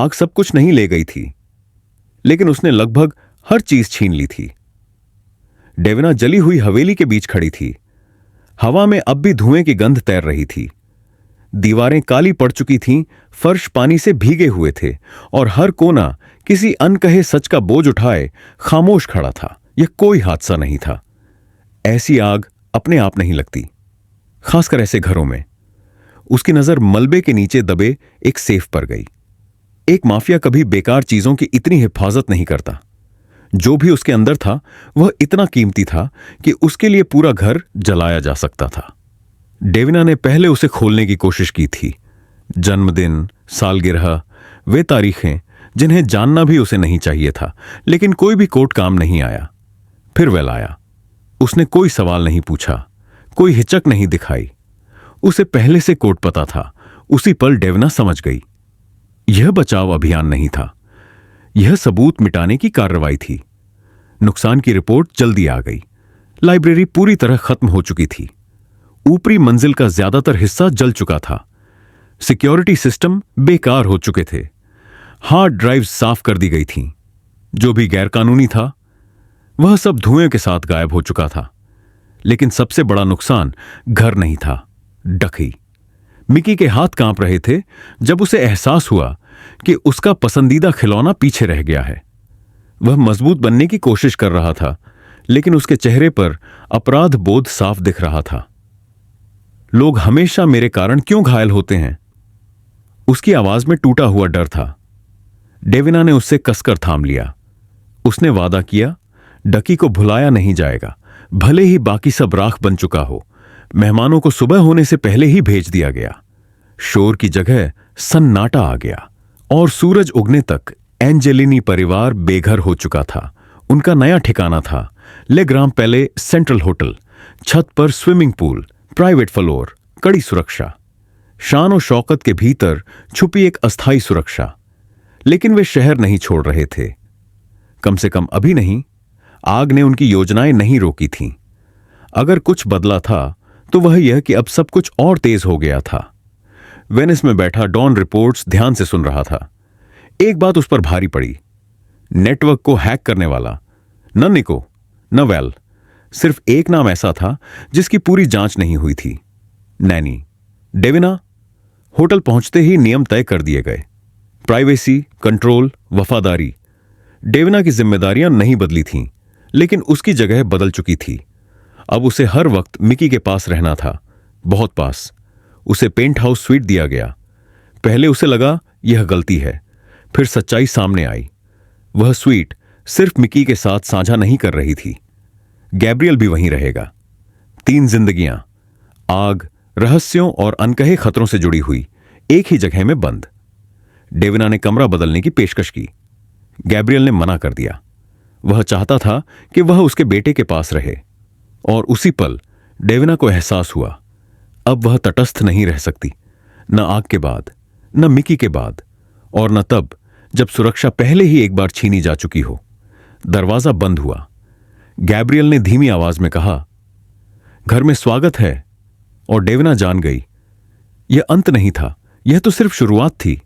आग सब कुछ नहीं ले गई थी, लेकिन उसने लगभग हर चीज छीन ली थी। डेविना जली हुई हवेली के बीच खड़ी थी। हवा में अब भी धुएं की गंध तैर रही थी। दीवारें काली पड़ चुकी थीं, फर्श पानी से भीगे हुए थे और हर कोना किसी अनकहे सच का बोझ उठाए खामोश खड़ा था। यह कोई हादसा नहीं था। ऐसी आग अपने आप नहीं लगती, खासकर ऐसे घरों में। उसकी नजर मलबे के नीचे दबे एक सेफ पर गई। एक माफिया कभी बेकार चीजों की इतनी हिफाजत नहीं करता। जो भी उसके अंदर था वह इतना कीमती था कि उसके लिए पूरा घर जलाया जा सकता था। डेविना ने पहले उसे खोलने की कोशिश की थी। जन्मदिन, सालगिरह, वे तारीखें जिन्हें जानना भी उसे नहीं चाहिए था, लेकिन कोई भी कोड काम नहीं आया। फिर वह लाया। उसने कोई सवाल नहीं पूछा, कोई हिचक नहीं दिखाई। उसे पहले से कोड पता था। उसी पल डेविना समझ गई, यह बचाव अभियान नहीं था, यह सबूत मिटाने की कार्रवाई थी। नुकसान की रिपोर्ट जल्दी आ गई। लाइब्रेरी पूरी तरह खत्म हो चुकी थी। ऊपरी मंजिल का ज्यादातर हिस्सा जल चुका था। सिक्योरिटी सिस्टम बेकार हो चुके थे। हार्ड ड्राइव साफ कर दी गई थीं। जो भी गैरकानूनी था वह सब धुएं के साथ गायब हो चुका था। लेकिन सबसे बड़ा नुकसान घर नहीं था, डकई। मिकी के हाथ कांप रहे थे जब उसे एहसास हुआ कि उसका पसंदीदा खिलौना पीछे रह गया है। वह मजबूत बनने की कोशिश कर रहा था, लेकिन उसके चेहरे पर अपराध बोध साफ दिख रहा था। लोग हमेशा मेरे कारण क्यों घायल होते हैं? उसकी आवाज में टूटा हुआ डर था। डेविना ने उससे कसकर थाम लिया। उसने वादा किया, डकी को भुलाया नहीं जाएगा, भले ही बाकी सब राख बन चुका हो। मेहमानों को सुबह होने से पहले ही भेज दिया गया। शोर की जगह सन्नाटा आ गया और सूरज उगने तक एंजेलिनी परिवार बेघर हो चुका था। उनका नया ठिकाना था लेग्राम पैले सेंट्रल होटल। छत पर स्विमिंग पूल, प्राइवेट फ्लोर, कड़ी सुरक्षा। शान और शौकत के भीतर छुपी एक अस्थायी सुरक्षा। लेकिन वे शहर नहीं छोड़ रहे थे, कम से कम अभी नहीं। आग ने उनकी योजनाएं नहीं रोकी थीं। अगर कुछ बदला था तो वह यह कि अब सब कुछ और तेज हो गया था। वेनिस में बैठा डॉन रिपोर्ट्स ध्यान से सुन रहा था। एक बात उस पर भारी पड़ी, नेटवर्क को हैक करने वाला न निको न वेल। सिर्फ एक नाम ऐसा था जिसकी पूरी जांच नहीं हुई थी, नैनी। डेविना। होटल पहुंचते ही नियम तय कर दिए गए, प्राइवेसी, कंट्रोल, वफादारी। डेविना की जिम्मेदारियां नहीं बदली थीं, लेकिन उसकी जगह बदल चुकी थी। अब उसे हर वक्त मिकी के पास रहना था, बहुत पास। उसे पेंट हाउस स्वीट दिया गया। पहले उसे लगा यह गलती है, फिर सच्चाई सामने आई। वह स्वीट सिर्फ मिकी के साथ साझा नहीं कर रही थी, गैब्रियल भी वहीं रहेगा। 3 जिंदगियां, आग, रहस्यों और अनकहे खतरों से जुड़ी हुई, एक ही जगह में बंद। डेविना ने कमरा बदलने की पेशकश की। गैब्रियल ने मना कर दिया। वह चाहता था कि वह उसके बेटे के पास रहे। और उसी पल डेविना को एहसास हुआ, अब वह तटस्थ नहीं रह सकती, न आग के बाद, न मिकी के बाद, और न तब जब सुरक्षा पहले ही एक बार छीनी जा चुकी हो। दरवाजा बंद हुआ। गैब्रियल ने धीमी आवाज में कहा, घर में स्वागत है। और डेविना जान गई, यह अंत नहीं था, यह तो सिर्फ शुरुआत थी।